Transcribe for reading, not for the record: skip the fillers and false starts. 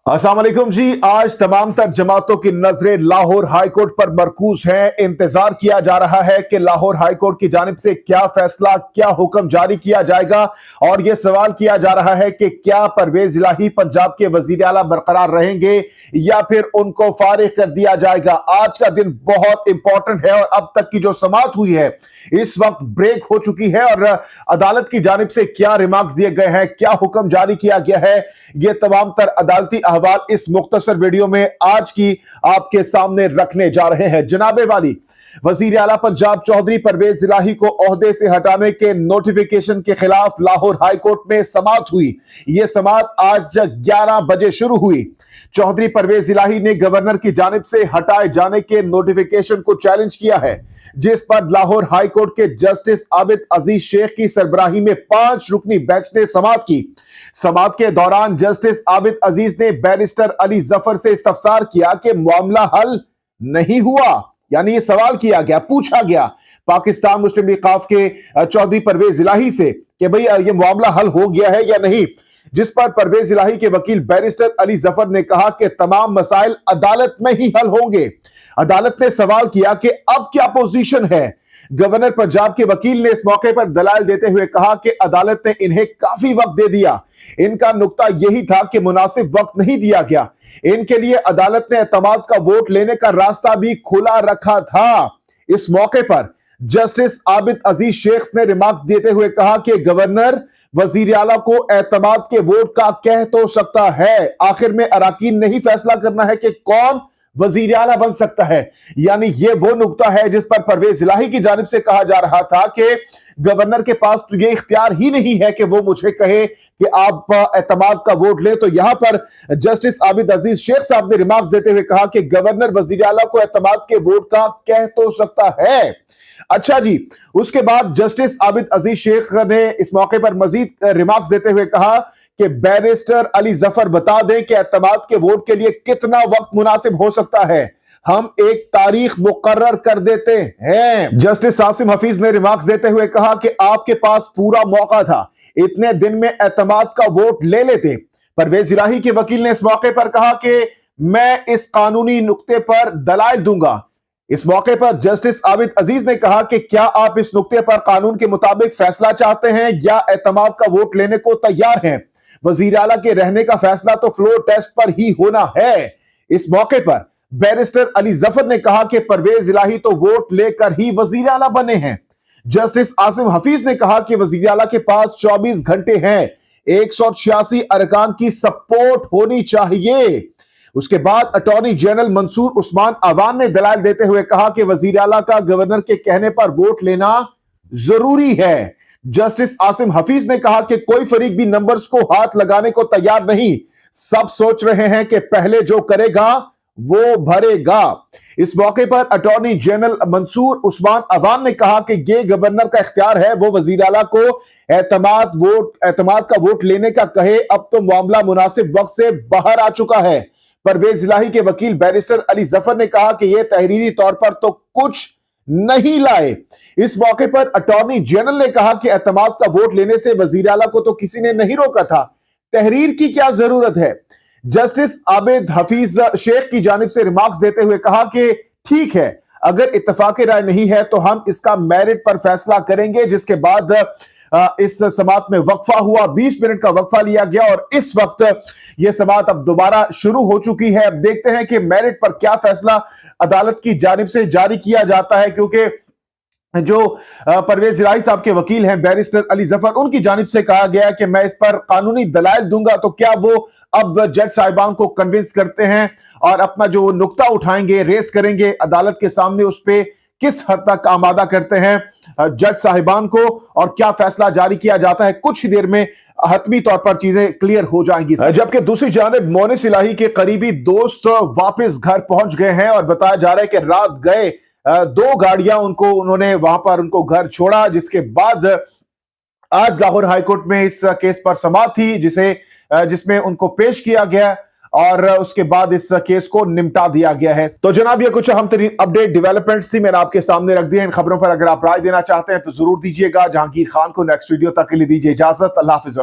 अस्सलाम वालेकुम जी। आज तमाम तर जमातों की नजरें लाहौर हाई कोर्ट पर मरकूज हैं। इंतजार किया जा रहा है कि लाहौर हाई कोर्ट की जानिब से क्या फैसला, क्या हुक्म जारी किया जाएगा। और यह सवाल किया जा रहा है कि क्या परवेज इलाही पंजाब के वजीर आला बरकरार रहेंगे या फिर उनको फारिग कर दिया जाएगा। आज का दिन बहुत इंपॉर्टेंट है और अब तक की जो समाअत हुई है इस वक्त ब्रेक हो चुकी है और अदालत की जानिब से क्या रिमार्क्स दिए गए हैं, क्या हुक्म जारी किया गया है, यह तमाम तर अदालती अहवाल इस मुख्तसर वीडियो में आज की आपके सामने रखने जा रहे हैं। जनाबे वाली वजीर आला पंजाब चौधरी परवेज इलाही को ओहदे से हटाने के नोटिफिकेशन के खिलाफ लाहौर हाई कोर्ट में समाअत हुई। यह समाअत आज 11 बजे शुरू हुई। चौधरी परवेज इलाही ने गवर्नर की जानिब से हटाए जाने के नोटिफिकेशन को चैलेंज किया है, जिस पर लाहौर हाई कोर्ट के जस्टिस आबिद अजीज शेख की सरबराही में 5 रुकनी बेंच ने समाअत की। समाअत के दौरान जस्टिस आबिद अजीज ने बैरिस्टर अली जफर से इस्तफसार किया कि मामला हल नहीं हुआ, यानी ये सवाल किया गया, पूछा गया पाकिस्तान मुस्लिम लीग काफ के चौधरी परवेज इलाही से कि भाई ये मामला हल हो गया है या नहीं, जिस पर परवेज इलाही के वकील बैरिस्टर अली जफर ने कहा कि तमाम मसाइल अदालत में ही हल होंगे। अदालत ने सवाल किया कि अब क्या पोजीशन है। गवर्नर पंजाब के वकील ने इस मौके पर दलाल देते हुए कहा कि अदालत ने इन्हें काफी वक्त दे दिया। इनका नुक्ता यही था कि मुनासिब वक्त नहीं दिया गया। इनके लिए अदालत ने एतमाद का वोट लेने का रास्ता भी खुला रखा था। इस मौके पर जस्टिस आबिद अजीज शेख ने रिमार्क देते हुए कहा कि गवर्नर वजीर आला को एतमाद के वोट का कह तो सकता है, आखिर में अराकीन ने ही फैसला करना है कि कौन वजीर आला बन सकता है। यानी यह वो नुक्ता है जिस पर परवेज इलाही की जानिब से कहा जा रहा था कि गवर्नर के पास तो यह इख्तियार ही नहीं है कि वो मुझे कहे कि आप एतमाद का वोट ले। तो यहां पर जस्टिस आबिद अजीज शेख साहब ने रिमार्क्स देते हुए कहा कि गवर्नर वजीर आला को एतमाद के वोट का कह तो सकता है। अच्छा जी, उसके बाद जस्टिस आबिद अजीज शेख ने इस मौके पर मजीद रिमार्क्स देते हुए कहा कि बैरिस्टर अली जफर बता दें कि एतमाद के वोट के लिए कितना वक्त मुनासिब हो सकता है, हम एक तारीख मुकर्रर कर देते हैं। जस्टिस आसिम हफीज ने रिमार्क्स देते हुए कहा कि आपके पास पूरा मौका था, इतने दिन में एतमाद का वोट ले लेते। परवेज इलाही के वकील ने इस मौके पर कहा कि मैं इस कानूनी नुक्ते पर दलाइल दूंगा। इस मौके पर जस्टिस आबिद अजीज ने कहा कि क्या आप इस नुक्ते पर कानून के मुताबिक फैसला चाहते हैं या एतमाद का वोट लेने को तैयार हैं। वजीर आला के रहने का फैसला तो फ्लोर टेस्ट पर ही होना है। इस मौके पर बैरिस्टर अली जफर ने कहा कि परवेज इलाही तो वोट लेकर ही वजीर आला बने हैं। जस्टिस आसिम हफीज ने कहा कि वजीर आला के पास 24 घंटे हैं, 186 अरकान की सपोर्ट होनी चाहिए। उसके बाद अटॉर्नी जनरल मंसूर उस्मान अवान ने दलाल देते हुए कहा कि वजीर आला का गवर्नर के कहने पर वोट लेना जरूरी है। जस्टिस आसिम हफीज ने कहा कि कोई फरीक भी नंबर्स को हाथ लगाने को तैयार नहीं, सब सोच रहे हैं कि पहले जो करेगा वो भरेगा। इस मौके पर अटॉर्नी जनरल मंसूर उस्मान अवान ने कहा कि ये गवर्नर का इख्तियार है, वो वजीर आला को एतमाद का वोट लेने का कहे, अब तो मामला मुनासिब वक्त से बाहर आ चुका है। परवेज इलाही के वकील बैरिस्टर अली जफर ने कहा कि यह तहरीरी तौर पर तो कुछ नहीं लाए। इस मौके पर अटॉर्नी जनरल ने कहा कि एतमाद का वोट लेने से वजीर आला को तो किसी ने नहीं रोका था, तहरीर की क्या जरूरत है। जस्टिस आबिद हफीज शेख की जानिब से रिमार्क्स देते हुए कहा कि ठीक है, अगर इत्तफाक राय नहीं है तो हम इसका मेरिट पर फैसला करेंगे। जिसके बाद इस समाअत में वक्फा हुआ, 20 मिनट का वक्फा लिया गया और इस वक्त यह समाअत अब दोबारा शुरू हो चुकी है। अब देखते हैं कि मेरिट पर क्या फैसला अदालत की जानिब से जारी किया जाता है, क्योंकि जो परवेज इलाही साहब के वकील हैं बैरिस्टर अली जफर, उनकी जानिब से कहा गया कि मैं इस पर कानूनी दलाइल दूंगा। तो क्या वो अब जज साहिबान को कन्विंस करते हैं और अपना जो नुक्ता उठाएंगे, रेस करेंगे अदालत के सामने, उस पर किस हद तक आमादा करते हैं जज साहिबान को और क्या फैसला जारी किया जाता है। कुछ ही देर में हतमी तौर पर चीजें क्लियर हो जाएंगी। जबकि दूसरी जानिब मोनिस इलाही के करीबी दोस्त वापस घर पहुंच गए हैं और बताया जा रहा है कि रात गए 2 गाड़ियां उन्होंने वहां पर उनको घर छोड़ा। जिसके बाद आज लाहौर हाईकोर्ट में इस केस पर समाअत थी जिसमें उनको पेश किया गया और उसके बाद इस केस को निपटा दिया गया है। तो जनाब, ये कुछ अहम तरीन अपडेट डेवलपमेंट्स थी, मैंने आपके सामने रख दिया। इन खबरों पर अगर आप राय देना चाहते हैं तो जरूर दीजिएगा। जहांगीर खान को नेक्स्ट वीडियो तक के लिए दीजिए इजाजत। अल्लाह हाफिज।